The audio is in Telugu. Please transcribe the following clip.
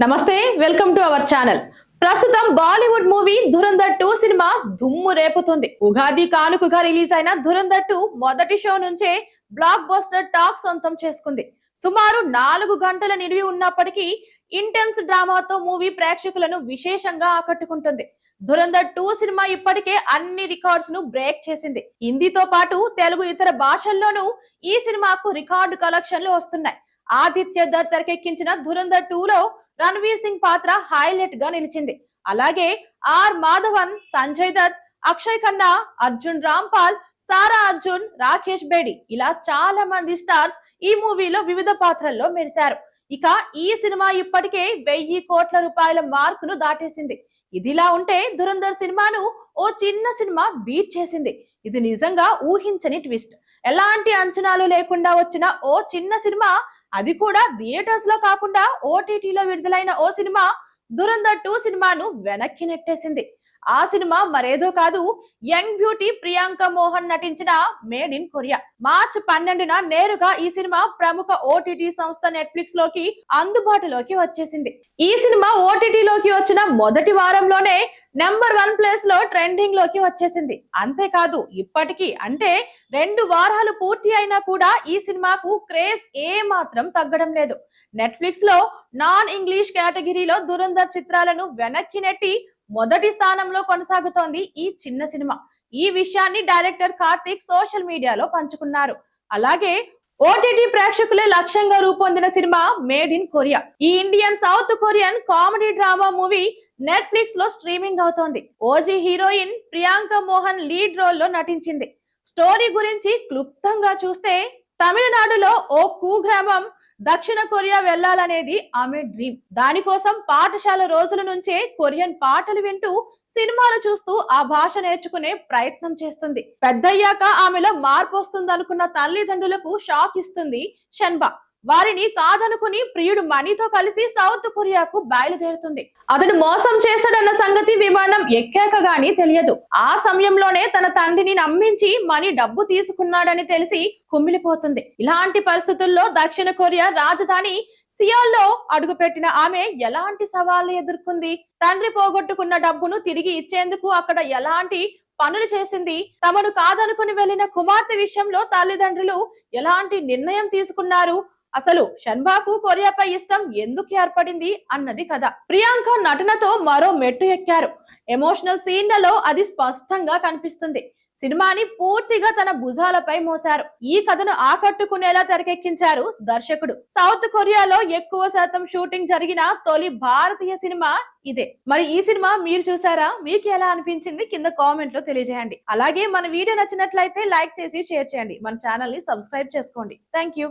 నమస్తే, వెల్కమ్ టు అవర్ ఛానల్. ప్రస్తుతం బాలీవుడ్ మూవీ ధురంధర్ 2 సినిమా దుమ్ము రేపుతుంది. ఉగాది కానుకగా రిలీజ్ అయిన ధురంధర్ 2 మొదటి షో నుంచే బ్లాక్ బస్టర్ టాక్ సొంతం చేసుకుంది. సుమారు 4 గంటల నిడివి ఉన్నప్పటికీ ఇంటెన్స్ డ్రామాతో మూవీ ప్రేక్షకులను విశేషంగా ఆకట్టుకుంటుంది. ధురంధర్ 2 సినిమా ఇప్పటికే అన్ని రికార్డ్స్ ను బ్రేక్ చేసింది. హిందీతో పాటు తెలుగు ఇతర భాషల్లోనూ ఈ సినిమాకు రికార్డు కలెక్షన్లు వస్తున్నాయి. ఆదిత్య దర్ తెరకెక్కించిన ధురంధర్ 2 లో రణవీర్ సింగ్ పాత్ర హైలైట్ గా నిలిచింది. అలాగే ఆర్ మాధవన్, సంజయ్ దత్, అక్షయ్ ఖన్నా, అర్జున్ రాంపాల్, సారా అర్జున్, రాకేష్ బేడి ఇలా చాలా మంది స్టార్స్ ఈ మూవీలో వివిధ పాత్రల్లో మెరిశారు. ఇక ఈ సినిమా ఇప్పటికే 1000 కోట్ల రూపాయల మార్కును దాటేసింది. ఇదిలా ఉంటే ధురంధర్ సినిమాను ఓ చిన్న సినిమా బీట్ చేసింది. ఇది నిజంగా ఊహించని ట్విస్ట్. ఎలాంటి అంచనాలు లేకుండా వచ్చిన ఓ చిన్న సినిమా, అది కూడా థియేటర్స్ లో కాకుండా ఓటీటీలో విడుదలైన ఓ సినిమా ధురంధర్ 2 సినిమాను వెనక్కి నెట్టేసింది. ఆ సినిమా మరేదో కాదు, యంగ్ బ్యూటీ ప్రియాంక మోహన్ నటించిన మేడ్ ఇన్ కొరియా. మార్చ్ 12న నేరుగా ఈ సినిమా ప్రముఖ ఓటీటీ సంస్థ నెట్ఫ్లిక్స్ లోకి అందుబాటులోకి వచ్చేసింది. ఈ సినిమా ఓటీటీలోకి వచ్చిన మొదటి వారంలోనే నెంబర్ 1 ప్లేస్ లో ట్రెండింగ్ లోకి వచ్చేసింది. అంతేకాదు, ఇప్పటికీ అంటే 2 వారాలు పూర్తి అయినా కూడా ఈ సినిమాకు క్రేజ్ ఏ మాత్రం తగ్గడం లేదు. నెట్ఫ్లిక్స్ లో నాన్ ఇంగ్లీష్ కేటగిరీలో ధురంధర్ చిత్రాలను వెనక్కి నెట్టి మొదటి స్థానంలో కొనసాగుతోంది ఈ చిన్న సినిమా. ఈ విషయాన్ని డైరెక్టర్ కార్తిక్ సోషల్ మీడియాలో పంచుకున్నారు. అలాగే ఓటీటీ ప్రేక్షకులే లక్ష్యంగా రూపొందిన సినిమా మేడ్ ఇన్ కొరియా. ఈ Indian South Korean comedy drama movie Netflix లో స్ట్రీమింగ్ అవుతోంది. OG heroine Priyanka Mohan lead role లో నటించింది. స్టోరీ గురించి క్లుప్తంగా చూస్తే, తమిళనాడులో ఓ కుగ్రామం దక్షిణ కొరియా వెళ్లాలనేది ఆమె డ్రీమ్. దానికోసం పాఠశాల రోజుల నుంచే కొరియన్ పాటలు వింటూ, సినిమాలు చూస్తూ ఆ భాష నేర్చుకునే ప్రయత్నం చేస్తుంది. పెద్దయ్యాక ఆమెలో మార్పు వస్తుందనుకున్న తల్లిదండ్రులకు షాక్ ఇస్తుంది షన్బా. వారిని కాదనుకుని ప్రియుడు మనీతో కలిసి సౌత్ కొరియాకు బయలుదేరుతుంది. అతను మోసం చేశాడన్న సంగతి విమానం ఎక్కాక గానీ తెలియదు. ఆ సమయంలోనే తన తండ్రిని నమ్మించి మనీ డబ్బు తీసుకున్నాడని తెలిసి కుమిలిపోతుంది. ఇలాంటి పరిస్థితుల్లో దక్షిణ కొరియా రాజధాని సియోల్ లో అడుగుపెట్టిన ఆమె ఎలాంటి సవాళ్లు ఎదుర్కొంది? తండ్రి పోగొట్టుకున్న డబ్బును తిరిగి ఇచ్చేందుకు అక్కడ ఎలాంటి పనులు చేసింది? తమను కాదనుకుని వెళ్లిన కుమార్తె విషయంలో తల్లిదండ్రులు ఎలాంటి నిర్ణయం తీసుకున్నారు? అసలు షన్బాకు కొరియాపై ఇష్టం ఎందుకు ఏర్పడింది అన్నది కథ. ప్రియాంక నటనతో మరో మెట్టు ఎక్కారు. ఎమోషనల్ సీన్లలో అది స్పష్టంగా కనిపిస్తుంది. సినిమాని పూర్తిగా తన భుజాలపై మోశారు. ఈ కథను ఆకట్టుకునేలా తెరకెక్కించారు దర్శకుడు. సౌత్ కొరియాలో ఎక్కువ శాతం షూటింగ్ జరిగిన తొలి భారతీయ సినిమా ఇదే. మరి ఈ సినిమా మీరు చూసారా? మీకు ఎలా అనిపించింది? కింద కామెంట్ లో తెలియజేయండి. అలాగే మన వీడియో నచ్చినట్లయితే లైక్ చేసి షేర్ చేయండి. మన ఛానల్ ని సబ్స్క్రైబ్ చేసుకోండి. Thank you.